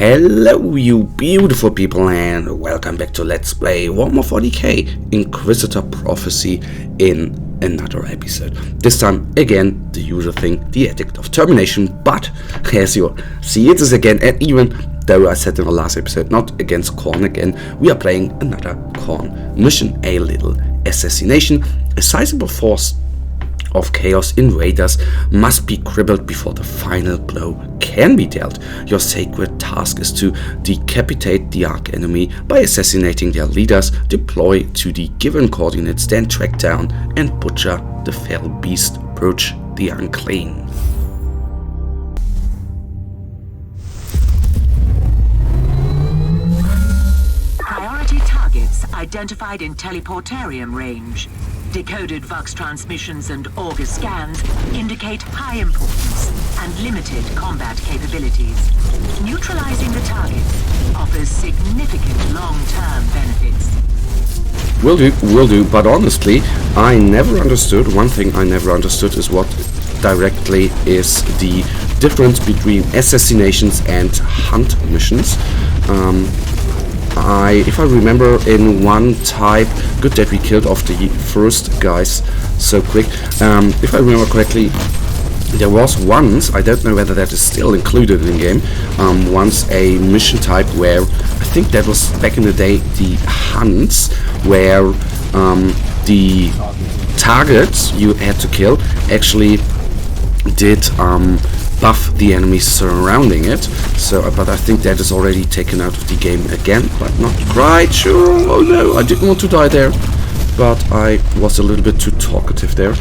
Hello you beautiful people and welcome back to Let's Play Warhammer 40k Inquisitor Prophecy in another episode. This time again the usual thing, the Edict of Termination, but as you see it is again, and even though I said in the last episode not against Khorne again, we are playing another Khorne mission, a little assassination. A sizable force of Chaos invaders must be crippled before the final blow can be dealt. Your sacred task is to decapitate the arch-enemy by assassinating their leaders, deploy to the given coordinates, then track down and butcher the fell beast, purge the unclean. Priority targets identified in teleportarium range. Decoded Vox transmissions and Augur scans indicate high importance and limited combat capabilities. Neutralizing the targets offers significant long-term benefits. Will do, but honestly, I never understood, one thing I never understood is what directly is the difference between assassinations and hunt missions. If I remember, in one type, good that we killed off the first guys so quick. If I remember correctly, there was once, I don't know whether that is still included in game, once a mission type where, I think that was back in the day, the hunts, where the targets you had to kill actually did buff the enemies surrounding it. So, but I think that is already taken out of the game again, but not quite sure. Oh no, I didn't want to die there, but I was a little bit too talkative there.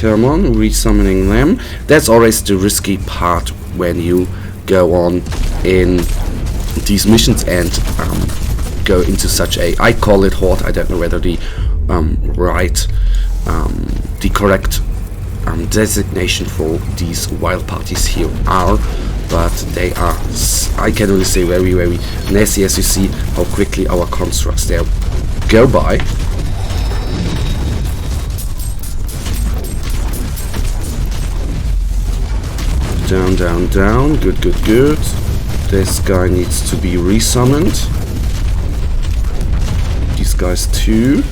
Come on, resummoning them. That's always the risky part when you go on in these missions and go into such a, I call it horde, I don't know whether the the correct designation for these wild parties here are, but they are, I can only say, very, very nasty, as you see how quickly our constructs there go by. Down, down, down, good, good, good. This guy needs to be resummoned. These guys too.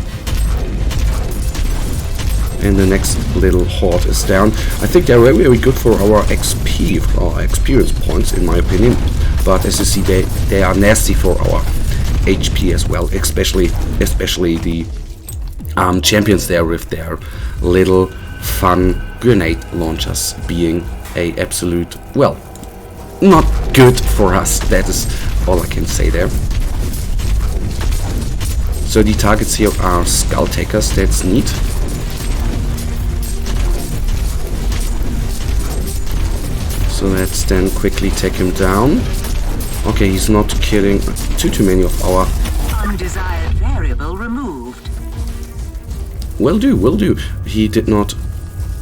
And the next little horde is down. I think they're very, very good for our XP, for our experience points, in my opinion. But as you see, they are nasty for our HP as well, especially the champions there with their little fun grenade launchers being a absolute, well, not good for us. That is all I can say there. So the targets here are skull takers. That's neat. So let's then quickly take him down. Okay, he's not killing too many of our... Undesired variable removed. Will do. He did not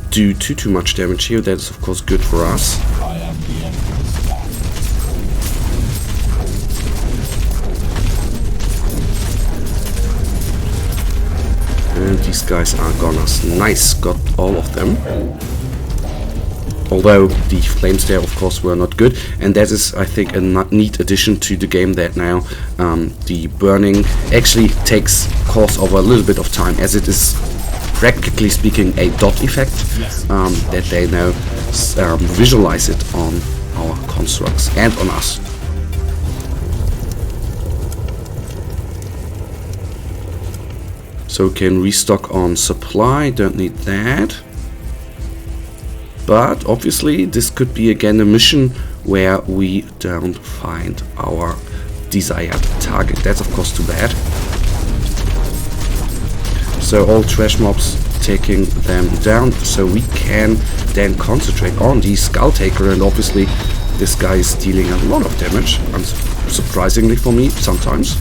do too much damage here. That is of course good for us. And these guys are goners. Nice, got all of them. Although the flames there of course were not good, and that is, I think, a neat addition to the game, that now the burning actually takes course over a little bit of time, as it is practically speaking a dot effect, that they now visualize it on our constructs and on us. So we can restock on supply, don't need that. But obviously this could be again a mission where we don't find our desired target. That's of course too bad. So all trash mobs, taking them down, so we can then concentrate on the Skull Taker, and obviously this guy is dealing a lot of damage, surprisingly for me sometimes.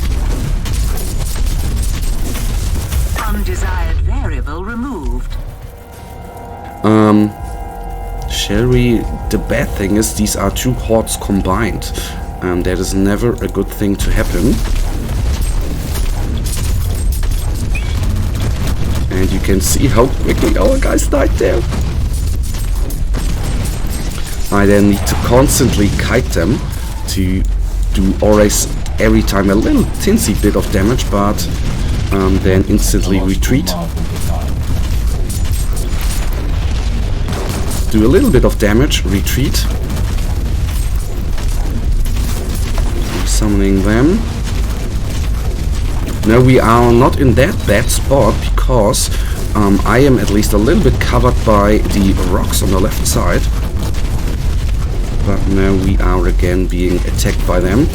Undesired variable removed. Shall we? The bad thing is these are two hordes combined. That is never a good thing to happen. And you can see how quickly our guys died there. I then need to constantly kite them to do always every time a little tinsy bit of damage, but then instantly retreat. Do a little bit of damage, retreat. Summoning them. Now we are not in that bad spot because I am at least a little bit covered by the rocks on the left side. But now we are again being attacked by them.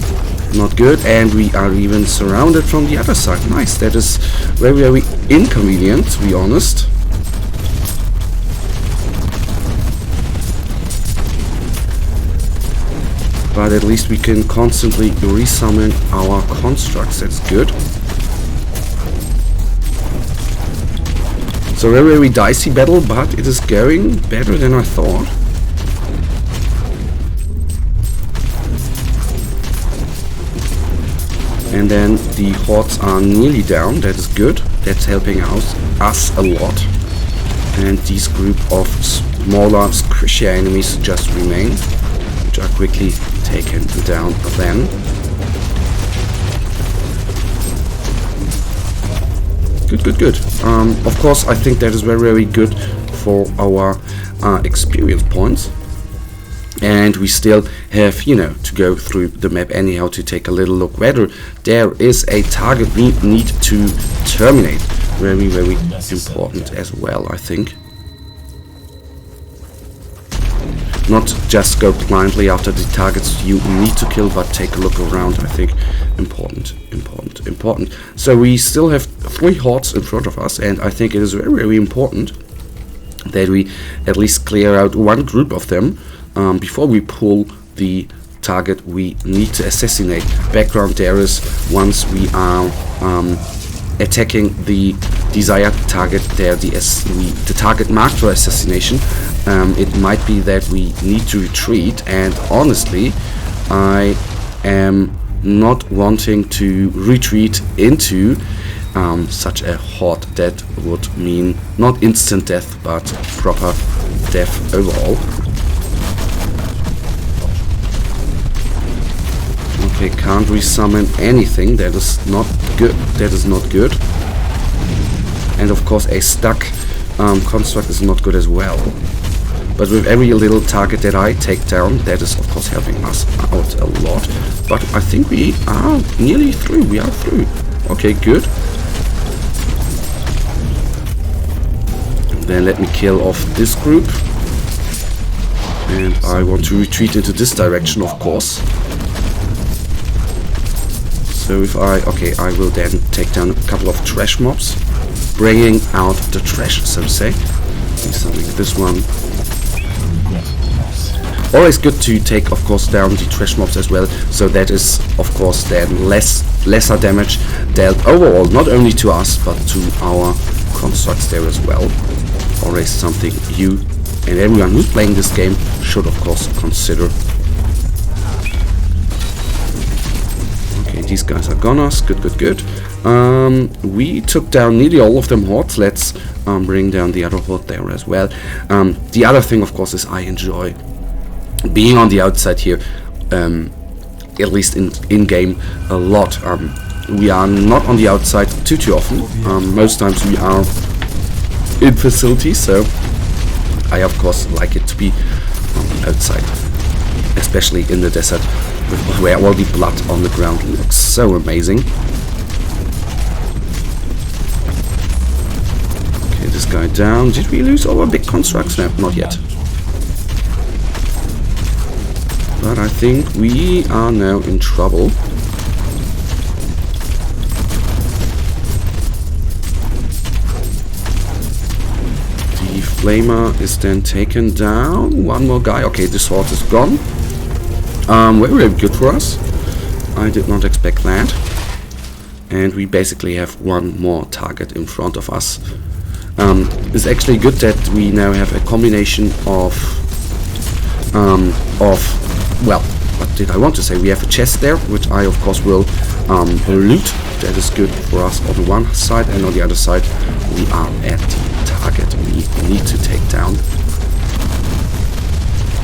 Not good, and we are even surrounded from the other side. Nice, that is very, very inconvenient, to be honest. But at least we can constantly resummon our constructs, that's good. So very, very dicey battle, but it is going better than I thought. And then the hordes are nearly down, that is good. That's helping us a lot. And this group of smaller, squishier enemies just remain, which are quickly taken down then. Good. Of course, I think that is very, very good for our experience points. And we still have, you know, to go through the map anyhow to take a little look whether there is a target we need to terminate. Very, very important as well, I think. Not just go blindly after the targets you need to kill, but take a look around. I think important. So we still have 3 hordes in front of us, and I think it is very, very important that we at least clear out one group of them before we pull the target we need to assassinate. Background there is, once we are attacking the desired target there, the target marked for assassination, it might be that we need to retreat, and honestly I am not wanting to retreat into such a horde. That would mean not instant death but proper death overall. Okay, can't resummon anything. That is not good. And of course a stuck construct is not good as well. But with every little target that I take down, that is of course helping us out a lot. But I think we are nearly through. We are through. Okay, good. Then let me kill off this group. And I want to retreat into this direction, of course. So if I will then take down a couple of trash mobs, bringing out the trash, so to say. Something like this one. Always good to take, of course, down the trash mobs as well. So that is, of course, then lesser damage dealt overall, not only to us but to our constructs there as well. Always something you and everyone who's playing this game should, of course, consider. Okay, these guys are goners. Good. We took down nearly all of them hordes. Let's bring down the other horde there as well. The other thing, of course, is I enjoy being on the outside here, at least in game, a lot. We are not on the outside too often. Most times we are in facilities, so I of course like it to be outside, especially in the desert, where all the blood on the ground looks so amazing. Okay, this guy down. Did we lose all our big constructs? No, not yet. But I think we are now in trouble. The flamer is then taken down. One more guy. Okay, this horde is gone. Very good for us. I did not expect that. And we basically have one more target in front of us. It's actually good that we now have a combination of well, what did I want to say? We have a chest there, which I of course will loot. That is good for us on the one side, and on the other side we are at the target we need to take down.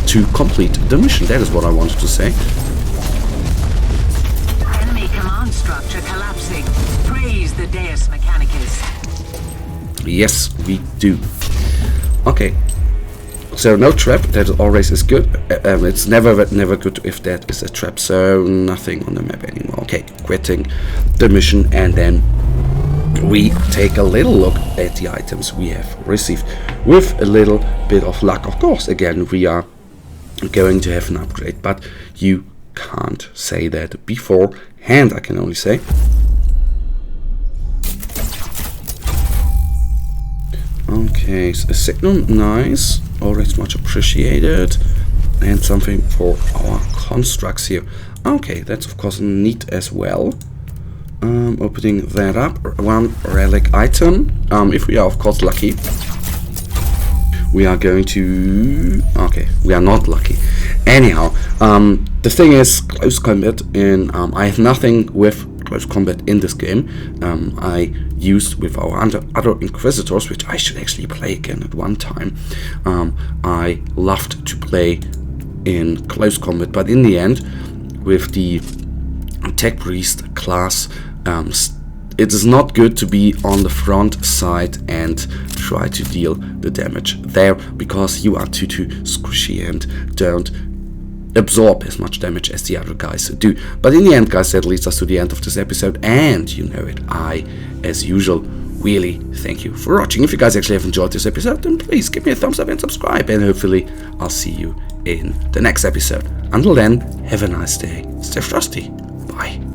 to complete the mission. That is what I wanted to say. Enemy command structure collapsing. Praise the Deus Mechanicus. Yes, we do. Okay. So no trap, that always is good. It's never good if that is a trap, so nothing on the map anymore. Okay, quitting the mission, and then we take a little look at the items we have received. With a little bit of luck, of course, again, we are going to have an upgrade, but you can't say that beforehand, I can only say. Okay, so a signal, nice, always much appreciated, and something for our constructs here. Okay, that's of course neat as well. Opening that up, one relic item. If we are of course lucky, we are going to... okay, we are not lucky. Anyhow, the thing is, close combat in... I have nothing with close combat in this game. I used with our other Inquisitors, which I should actually play again at one time. I loved to play in close combat, but in the end, with the Tech Priest class, it is not good to be on the front side and try to deal the damage there, because you are too squishy and don't absorb as much damage as the other guys do. But in the end, guys, that leads us to the end of this episode, and you know it, I, as usual, really thank you for watching. If you guys actually have enjoyed this episode, then please give me a thumbs up and subscribe, and hopefully I'll see you in the next episode. Until then, have a nice day, stay frosty.